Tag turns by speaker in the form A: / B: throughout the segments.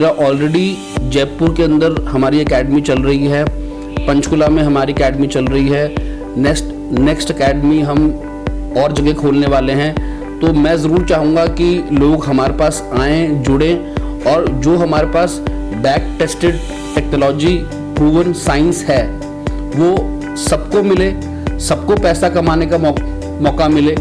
A: Already Jaipur के अंदर हमारी एकेडमी चल रही है, पंचकुला में हमारी एकेडमी चल रही है, नेक्स्ट एकेडमी हम और जगह खोलने वाले हैं। तो मैं ज़रूर चाहूँगा कि लोग हमारे पास आएँ, जुड़ें और जो हमारे पास back tested technology proven science है वो सबको मिले, सबको पैसा कमाने का मौका मिले।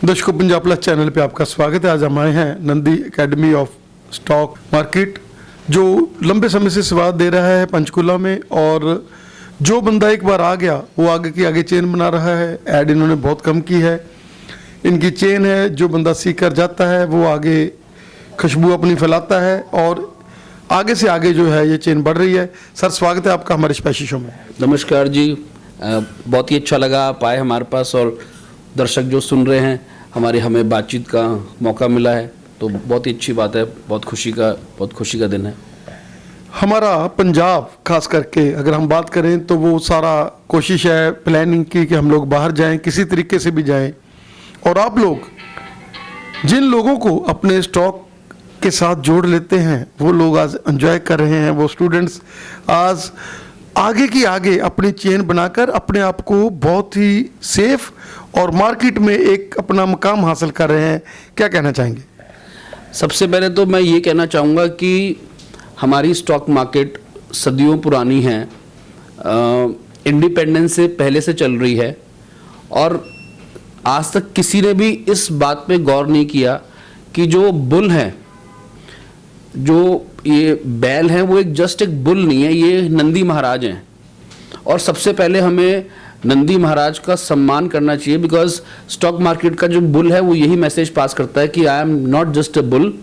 B: दर्शकों, पंजाब प्लस चैनल पे आपका स्वागत है। आज हम आए हैं Nandi academy of stock market, जो लंबे समय से सेवा दे रहा है पंचकुला में। और जो बंदा एक बार आ गया वो आगे की आगे चेन बना रहा है। ऐड इन्होंने बहुत कम की है, इनकी चेन है। जो बंदा सीख कर जाता है वो आगे खुशबू अपनी फैलाता है और आगे से आगे जो है ये चेन बढ़ रही है। सर, स्वागत है आपका हमारे स्पेशल शो में।
A: नमस्कार जी, बहुत ही अच्छा लगा आप आए हमारे पास और दर्शक जो सुन रहे हैं हमें बातचीत का मौका मिला है, तो बहुत ही अच्छी बात है। बहुत खुशी का दिन है।
B: हमारा पंजाब खास करके अगर हम बात करें तो वो सारा कोशिश है प्लानिंग की कि हम लोग बाहर जाएं, किसी तरीके से भी जाएं। और आप लोग जिन लोगों को अपने स्टॉक के साथ जोड़ लेते हैं वो लोग आज एंजॉय कर रहे हैं। वो स्टूडेंट्स आज आगे की आगे अपनी चेन बनाकर अपने आप को बहुत ही सेफ और मार्केट में एक अपना मुकाम हासिल कर रहे हैं। क्या कहना चाहेंगे?
A: सबसे पहले तो मैं ये कहना चाहूँगा कि हमारी स्टॉक मार्केट सदियों पुरानी है, इंडिपेंडेंस से पहले से चल रही है और आज तक किसी ने भी इस बात पे गौर नहीं किया कि जो बुल है, जो ये बैल है, वो जस्ट एक बुल नहीं है, ये नंदी महाराज हैं। और सबसे पहले हमें नंदी महाराज का सम्मान करना चाहिए, बिकॉज स्टॉक मार्केट का जो बुल है वो यही मैसेज पास करता है कि I am not just a bull,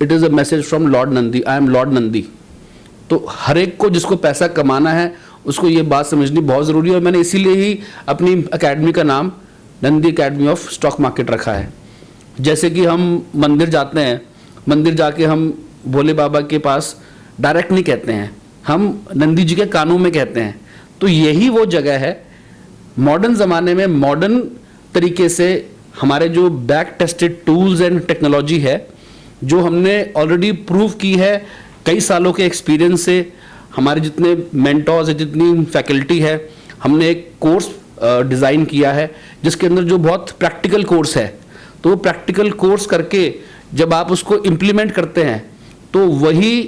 A: it is a message from Lord Nandi, I am Lord Nandi. तो हर एक को जिसको पैसा कमाना है उसको ये बात समझनी बहुत ज़रूरी है। और मैंने इसीलिए ही अपनी एकेडमी का नाम Nandi academy of stock market रखा है। जैसे कि हम मंदिर जाते हैं, मंदिर जाके हम भोले बाबा के पास डायरेक्ट नहीं कहते हैं, हम नंदी जी के कानों में कहते हैं। तो यही वो जगह है मॉडर्न ज़माने में, मॉडर्न तरीके से हमारे जो back tested tools and technology है, जो हमने ऑलरेडी प्रूव की है कई सालों के एक्सपीरियंस से। हमारे जितने मेंटोर्स है, जितनी फैकल्टी है, हमने एक कोर्स डिज़ाइन किया है जिसके अंदर जो बहुत प्रैक्टिकल कोर्स है। तो वो प्रैक्टिकल कोर्स करके जब आप उसको इम्प्लीमेंट करते हैं तो वही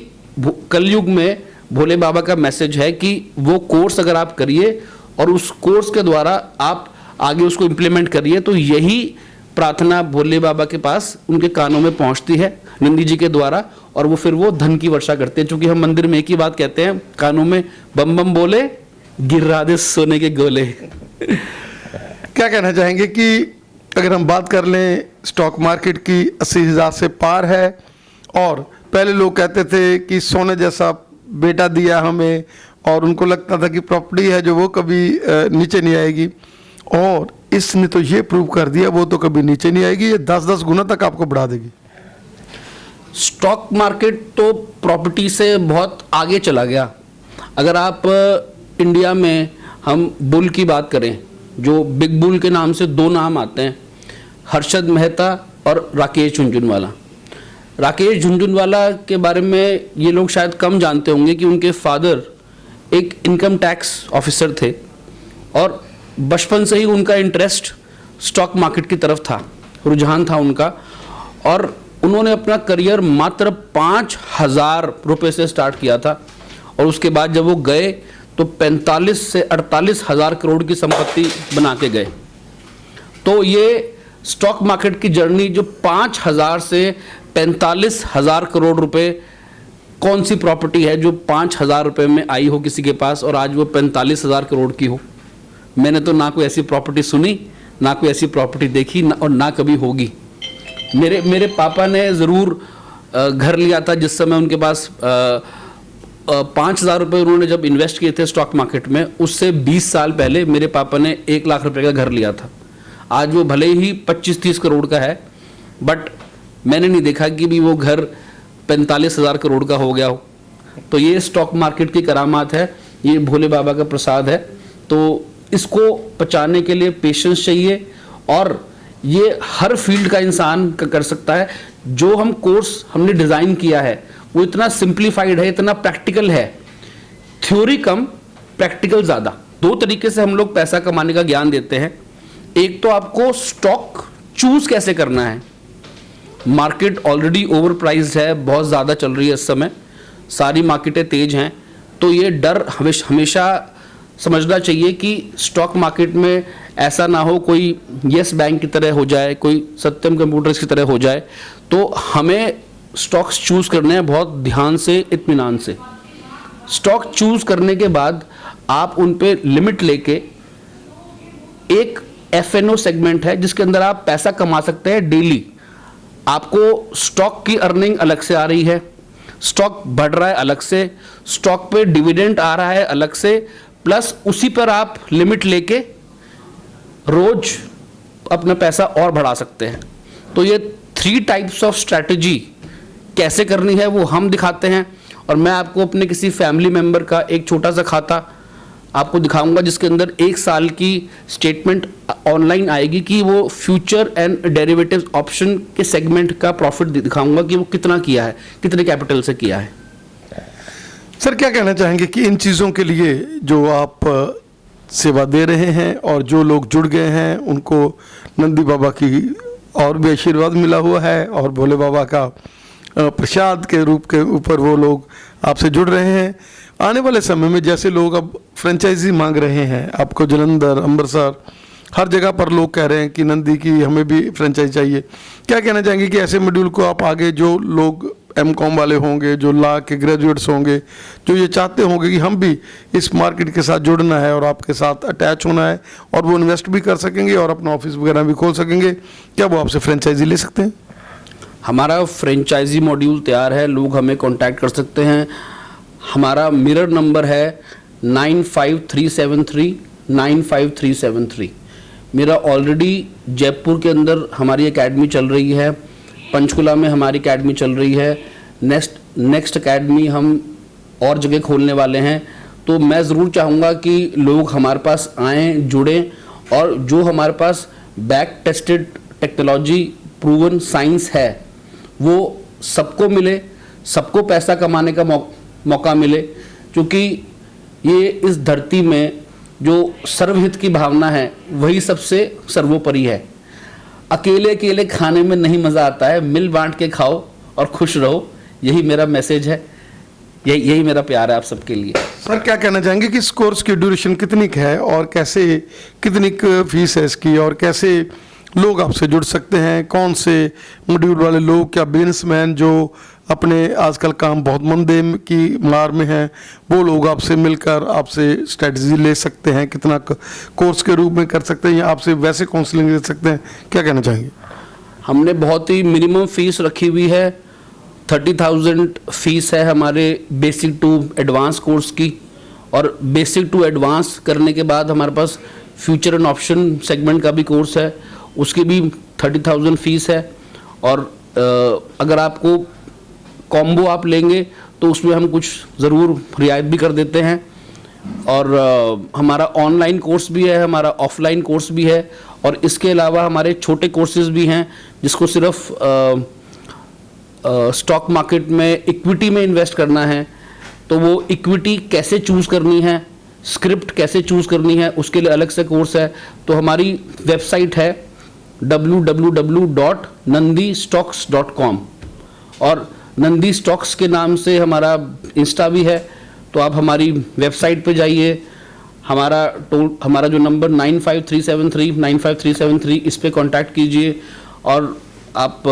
A: कलयुग में भोले बाबा का मैसेज है कि वो कोर्स अगर आप करिए और उस कोर्स के द्वारा आप आगे उसको इम्प्लीमेंट करिए, तो यही प्रार्थना भोले बाबा के पास उनके कानों में पहुंचती है नंदी जी के द्वारा, और वो फिर वो धन की वर्षा करते हैं। चूँकि हम मंदिर में एक ही बात कहते हैं कानों में, बम बम बोले गिरा दे सोने के गोले।
B: क्या कहना चाहेंगे कि अगर हम बात कर लें स्टॉक मार्केट की 80,000 से पार है, और पहले लोग कहते थे कि सोने जैसा बेटा दिया हमें, और उनको लगता था कि प्रॉपर्टी है जो वो कभी नीचे नहीं आएगी, और इसने तो ये प्रूव कर दिया वो तो कभी नीचे नहीं आएगी, ये 10-10 गुना तक आपको बढ़ा देगी।
A: स्टॉक मार्केट तो प्रॉपर्टी से बहुत आगे चला गया। अगर आप इंडिया में हम बुल की बात करें, जो बिग बुल के नाम से दो नाम आते हैं, हर्षद मेहता और राकेश झुनझुनवाला। राकेश झुनझुनवाला के बारे में ये लोग शायद कम जानते होंगे कि उनके फादर एक इनकम टैक्स ऑफिसर थे और बचपन से ही उनका इंटरेस्ट स्टॉक मार्केट की तरफ था, रुझान था उनका। और उन्होंने अपना करियर मात्र 5,000 रुपये से स्टार्ट किया था और उसके बाद जब वो गए तो 45 से 48 हजार करोड़ की संपत्ति बना के गए। तो ये स्टॉक मार्केट की जर्नी जो 5,000 से 45,000 करोड़ रुपए, कौन सी प्रॉपर्टी है जो 5,000 रुपए में आई हो किसी के पास और आज वो 45,000 करोड़ की हो? मैंने तो ना कोई ऐसी प्रॉपर्टी सुनी, ना कोई ऐसी प्रॉपर्टी देखी, और ना कभी होगी। मेरे पापा ने ज़रूर घर लिया था जिस समय उनके पास 5,000 रुपये उन्होंने जब इन्वेस्ट किए थे स्टॉक मार्केट में, उससे 20 साल पहले मेरे पापा ने 1 लाख रुपए का घर लिया था। आज वो भले ही 25-30 करोड़ का है, बट मैंने नहीं देखा कि भी वो घर 45,000 करोड़ का हो गया हो। तो ये स्टॉक मार्केट की करामात है, ये भोले बाबा का प्रसाद है। तो इसको पचाने के लिए पेशेंस चाहिए, और ये हर फील्ड का इंसान कर सकता है। जो हम कोर्स हमने डिज़ाइन किया है वो इतना सिंप्लीफाइड है, इतना प्रैक्टिकल है, थ्योरी कम प्रैक्टिकल ज़्यादा। 2 तरीके से हम लोग पैसा कमाने का ज्ञान देते हैं। एक तो आपको स्टॉक चूज कैसे करना है। मार्केट ऑलरेडी ओवर प्राइस्ड है, बहुत ज़्यादा चल रही है इस समय, सारी मार्केटें तेज हैं। तो ये डर हमेशा समझना चाहिए कि स्टॉक मार्केट में ऐसा ना हो कोई येस बैंक की तरह हो जाए, कोई सत्यम कंप्यूटर्स की तरह हो जाए। तो हमें स्टॉक्स चूज़ करने हैं बहुत ध्यान से, इत्मीनान से। स्टॉक चूज़ करने के बाद आप उन पे लिमिट लेके, एक FNO सेगमेंट है जिसके अंदर आप पैसा कमा सकते हैं डेली। आपको स्टॉक की अर्निंग अलग से आ रही है, स्टॉक बढ़ रहा है अलग से, स्टॉक पे डिविडेंड आ रहा है अलग से, प्लस उसी पर आप लिमिट लेके रोज अपना पैसा और बढ़ा सकते हैं। तो ये 3 टाइप्स ऑफ स्ट्रैटेजी कैसे करनी है वो हम दिखाते हैं, और मैं आपको अपने किसी फैमिली मेंबर का एक छोटा सा खाता आपको दिखाऊंगा जिसके अंदर 1 साल की स्टेटमेंट ऑनलाइन आएगी कि वो फ्यूचर एंड डेरिवेटिव्स ऑप्शन के सेगमेंट का प्रॉफिट दिखाऊंगा कि वो कितना किया है, कितने कैपिटल से किया है।
B: सर, क्या कहना चाहेंगे कि इन चीज़ों के लिए जो आप सेवा दे रहे हैं और जो लोग जुड़ गए हैं उनको नंदी बाबा की और भी आशीर्वाद मिला हुआ है, और भोले बाबा का प्रसाद के रूप के ऊपर वो लोग आपसे जुड़ रहे हैं। आने वाले समय में जैसे लोग अब फ्रेंचाइजी मांग रहे हैं, आपको जलंधर, अमृतसर, हर जगह पर लोग कह रहे हैं कि नंदी की हमें भी फ्रेंचाइजी चाहिए, क्या कहना चाहेंगे कि ऐसे मॉड्यूल को आप आगे, जो लोग M.Com वाले होंगे, जो लॉ के ग्रेजुएट्स होंगे, जो ये चाहते होंगे कि हम भी इस मार्केट के साथ जुड़ना है और आपके साथ अटैच होना है, और वो इन्वेस्ट भी कर सकेंगे और अपना ऑफिस वगैरह भी खोल सकेंगे, क्या वो आपसे फ्रेंचाइजी ले सकते हैं?
A: हमारा फ्रेंचाइजी मॉड्यूल तैयार है, लोग हमें कांटेक्ट कर सकते हैं। हमारा मिरर नंबर है 9537395373। मेरा ऑलरेडी जयपुर के अंदर हमारी एकेडमी चल रही है, पंचकुला में हमारी एकेडमी चल रही है, नेक्स्ट एकेडमी हम और जगह खोलने वाले हैं। तो मैं ज़रूर चाहूँगा कि लोग हमारे पास आएँ, जुड़ें, और जो हमारे पास back tested technology, proven science है, वो सबको मिले, सबको पैसा कमाने का मौका मिले। क्योंकि ये इस धरती में जो सर्वहित की भावना है वही सबसे सर्वोपरि है। अकेले अकेले खाने में नहीं मज़ा आता है, मिल बांट के खाओ और खुश रहो, यही मेरा मैसेज है, यही मेरा प्यार है आप सबके लिए।
B: सर, क्या कहना चाहेंगे कि इस कोर्स की ड्यूरेशन कितनी है, और कैसे, कितनी फीस है इसकी, और कैसे लोग आपसे जुड़ सकते हैं? कौन से मॉड्यूल वाले लोग, क्या बिजनेसमैन जो अपने आजकल काम बहुत मंदे की मार में हैं, वो लोग आपसे मिलकर आपसे स्ट्रेटजी ले सकते हैं? कितना कोर्स के रूप में कर सकते हैं, या आपसे वैसे काउंसलिंग ले सकते हैं? क्या कहना चाहेंगे?
A: हमने बहुत ही मिनिमम फीस रखी हुई है, 30,000 फीस है हमारे बेसिक टू एडवांस कोर्स की, और बेसिक टू एडवांस करने के बाद हमारे पास फ्यूचर एंड ऑप्शन सेगमेंट का भी कोर्स है, उसकी भी 30,000 फीस है। और अगर आपको कॉम्बो आप लेंगे तो उसमें हम कुछ ज़रूर रियायत भी कर देते हैं। और हमारा ऑनलाइन कोर्स भी है, हमारा ऑफलाइन कोर्स भी है, और इसके अलावा हमारे छोटे कोर्सेज भी हैं जिसको सिर्फ स्टॉक मार्केट में इक्विटी में इन्वेस्ट करना है, तो वो इक्विटी कैसे चूज़ करनी है, स्क्रिप्ट कैसे चूज़ करनी है, उसके लिए अलग से कोर्स है। तो हमारी वेबसाइट है www.nandistocks.com, और नंदी स्टॉक्स के नाम से हमारा इंस्टा भी है, तो आप हमारी वेबसाइट पे जाइए, हमारा जो नंबर 9537395373 इस पे कांटेक्ट कीजिए, और आप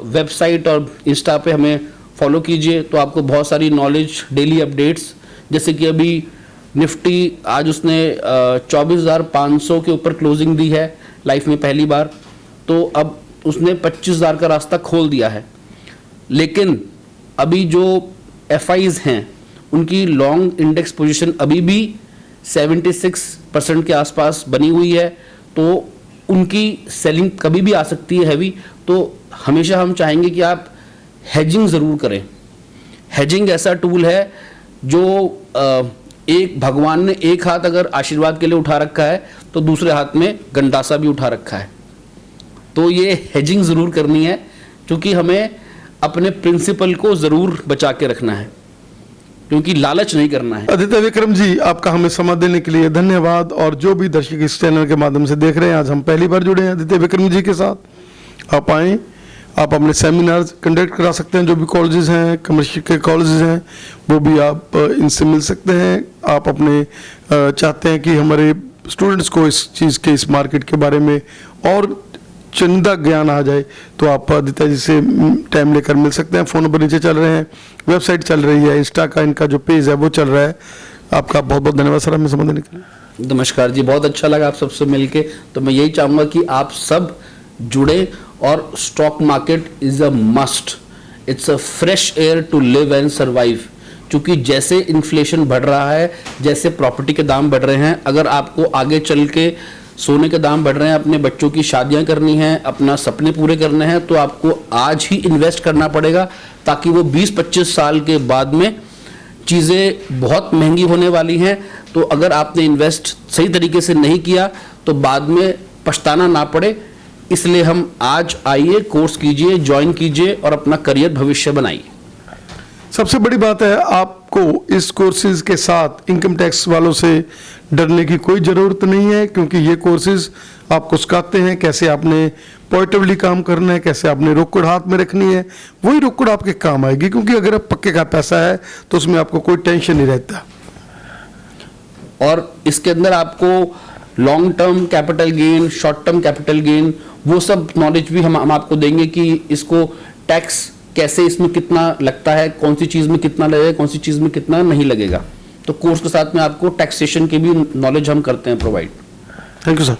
A: वेबसाइट और इंस्टा पे हमें फॉलो कीजिए, तो आपको बहुत सारी नॉलेज, डेली अपडेट्स, जैसे कि अभी निफ्टी आज उसने 24,500 के ऊपर क्लोजिंग दी है लाइफ में पहली बार, तो अब उसने 25,000 का रास्ता खोल दिया है। लेकिन अभी जो FIs हैं उनकी लॉन्ग इंडेक्स पोजीशन अभी भी 76% के आसपास बनी हुई है, तो उनकी सेलिंग कभी भी आ सकती है हैवी। तो हमेशा हम चाहेंगे कि आप हेजिंग ज़रूर करें। हेजिंग ऐसा टूल है जो एक भगवान ने एक हाथ अगर आशीर्वाद के लिए उठा रखा है तो दूसरे हाथ में गंडासा भी उठा रखा है। तो ये हेजिंग ज़रूर करनी है, क्योंकि हमें अपने प्रिंसिपल को ज़रूर बचा के रखना है, क्योंकि लालच नहीं करना है।
B: आदित्य विक्रम जी, आपका हमें समय देने के लिए धन्यवाद। और जो भी दर्शक इस चैनल के माध्यम से देख रहे हैं, आज हम पहली बार जुड़े हैं आदित्य विक्रम जी के साथ। आप आएँ, आप अपने सेमिनार्स कंडक्ट करा सकते हैं, जो भी कॉलेजेस हैं, कमर्शियल के कॉलेजेस हैं, वो भी आप इनसे मिल सकते हैं। आप अपने चाहते हैं कि हमारे स्टूडेंट्स को इस चीज़ के, इस मार्केट के बारे में और चंदा ज्ञान आ जाए, तो आप आदित्य जी से टाइम लेकर मिल सकते हैं। फ़ोन नंबर नीचे चल रहे हैं, वेबसाइट चल रही है, इंस्टा का इनका जो पेज है वो चल रहा है। आपका बहुत बहुत धन्यवाद सर हमें समय देने के लिए।
A: नमस्कार जी, बहुत अच्छा लगा आप सबसे मिलके। तो मैं यही चाहूँगा कि आप सब जुड़े, और stock market is a must, it's a fresh air to live and survive. क्योंकि जैसे इन्फ्लेशन बढ़ रहा है, जैसे प्रॉपर्टी के दाम बढ़ रहे हैं, अगर आपको आगे चल के सोने के दाम बढ़ रहे हैं, अपने बच्चों की शादियां करनी हैं, अपना सपने पूरे करने हैं, तो आपको आज ही इन्वेस्ट करना पड़ेगा, ताकि वो 20-25 साल के बाद में चीज़ें बहुत महंगी होने वाली हैं। तो अगर आपने इन्वेस्ट सही तरीके से नहीं किया तो बाद में पछताना ना पड़े। इसलिए हम आज आइए, कोर्स कीजिए, ज्वाइन कीजिए और अपना करियर भविष्य बनाइए।
B: सबसे बड़ी बात है, आपको इस कोर्सेज के साथ इनकम टैक्स वालों से डरने की कोई ज़रूरत नहीं है, क्योंकि ये कोर्सेज आपको सिखाते हैं कैसे आपने पॉजिटिवली काम करना है, कैसे आपने रोकड़ हाथ में रखनी है। वही रोकड़ आपके काम आएगी, क्योंकि अगर आप पक्के का पैसा है तो उसमें आपको कोई टेंशन नहीं रहता।
A: और इसके अंदर आपको long term capital gain, short term capital gain, वो सब नॉलेज भी हम आपको देंगे कि इसको टैक्स कैसे, इसमें कितना लगता है, कौन सी चीज़ में कितना लगेगा, कौन सी चीज़ में कितना नहीं लगेगा। तो कोर्स के साथ में आपको टैक्सेशन की भी नॉलेज हम करते हैं provide.
B: Thank you sir.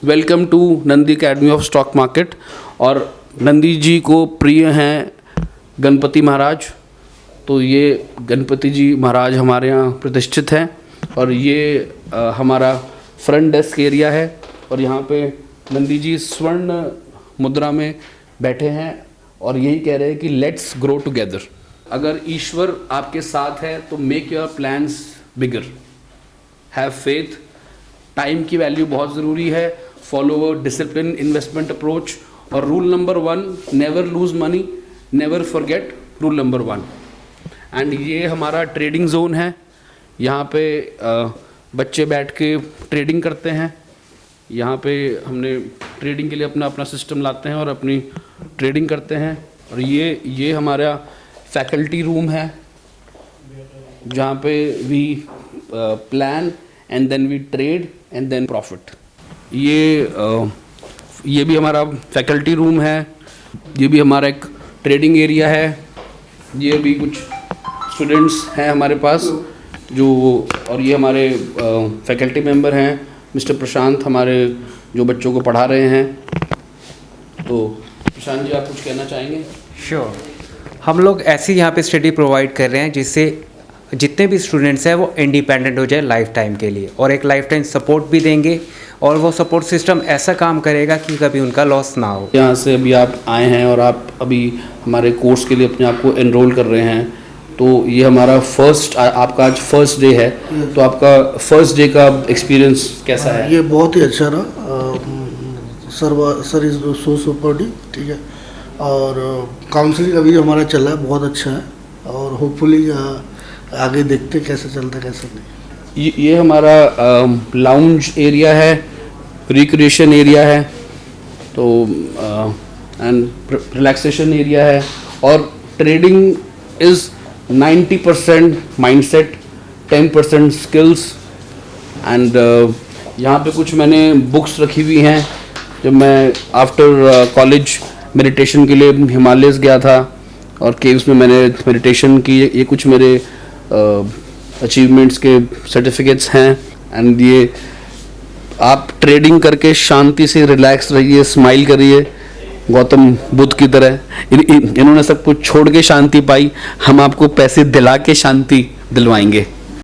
A: Welcome to Nandi academy of stock market. और नंदी जी को प्रिय हैं गणपति महाराज, तो ये गणपति जी महाराज हमारे यहाँ प्रतिष्ठित हैं। और ये हमारा फ्रंट डेस्क एरिया है, और यहाँ पे नंदी जी स्वर्ण मुद्रा में बैठे हैं और यही कह रहे हैं कि लेट्स ग्रो टुगेदर। अगर ईश्वर आपके साथ है तो make your plans bigger, have faith. Time की वैल्यू बहुत ज़रूरी है, follow a discipline investment approach. और rule number 1, never lose money, never forget rule number 1। And ये हमारा ट्रेडिंग जोन है, यहाँ पे बच्चे बैठ के ट्रेडिंग करते हैं। यहाँ पे हमने ट्रेडिंग के लिए अपना सिस्टम लाते हैं और अपनी ट्रेडिंग करते हैं। और ये हमारा फैकल्टी रूम है, जहाँ पे we plan and then we trade and then profit. ये भी हमारा फैकल्टी रूम है, ये भी हमारा एक ट्रेडिंग एरिया है। ये भी कुछ स्टूडेंट्स हैं हमारे पास जो, और ये हमारे फैकल्टी मेंबर हैं, मिस्टर प्रशांत हमारे जो बच्चों को पढ़ा रहे हैं। तो प्रशांत जी, आप कुछ कहना चाहेंगे?
C: श्योर। हम लोग ऐसी यहाँ पे स्टडी प्रोवाइड कर रहे हैं जिससे जितने भी स्टूडेंट्स हैं वो इंडिपेंडेंट हो जाए लाइफ टाइम के लिए, और एक लाइफ टाइम सपोर्ट भी देंगे, और वो सपोर्ट सिस्टम ऐसा काम करेगा कि कभी उनका लॉस ना हो।
A: यहाँ से अभी आप आए हैं और आप अभी हमारे कोर्स के लिए अपने आप को एनरोल कर रहे हैं, तो ये हमारा आपका आज फर्स्ट डे है, तो आपका फर्स्ट डे का एक्सपीरियंस कैसा है?
D: ये बहुत ही अच्छा रहा सर इज सो सुपर, ठीक है। और काउंसलिंग अभी हमारा चल रहा है, बहुत अच्छा है, और होपफुली आगे देखते कैसे चलता कैसे नहीं।
A: ये हमारा लाउंज एरिया है, रिक्रिएशन एरिया है, तो एंड रिलैक्सेशन एरिया है। और trading is 90% mindset, 10% skills. And यहाँ पे कुछ मैंने बुक्स रखी हुई हैं। जब मैं आफ्टर कॉलेज मेडिटेशन के लिए हिमालयस गया था और केव्स में मैंने मेडिटेशन की, ये कुछ मेरे अचीवमेंट्स के सर्टिफिकेट्स हैं। एंड ये आप ट्रेडिंग करके शांति से रिलैक्स रहिए, स्माइल करिए, गौतम बुद्ध की तरह। इन्होंने सब कुछ छोड़ के शांति पाई, हम आपको पैसे दिला के शांति दिलवाएंगे।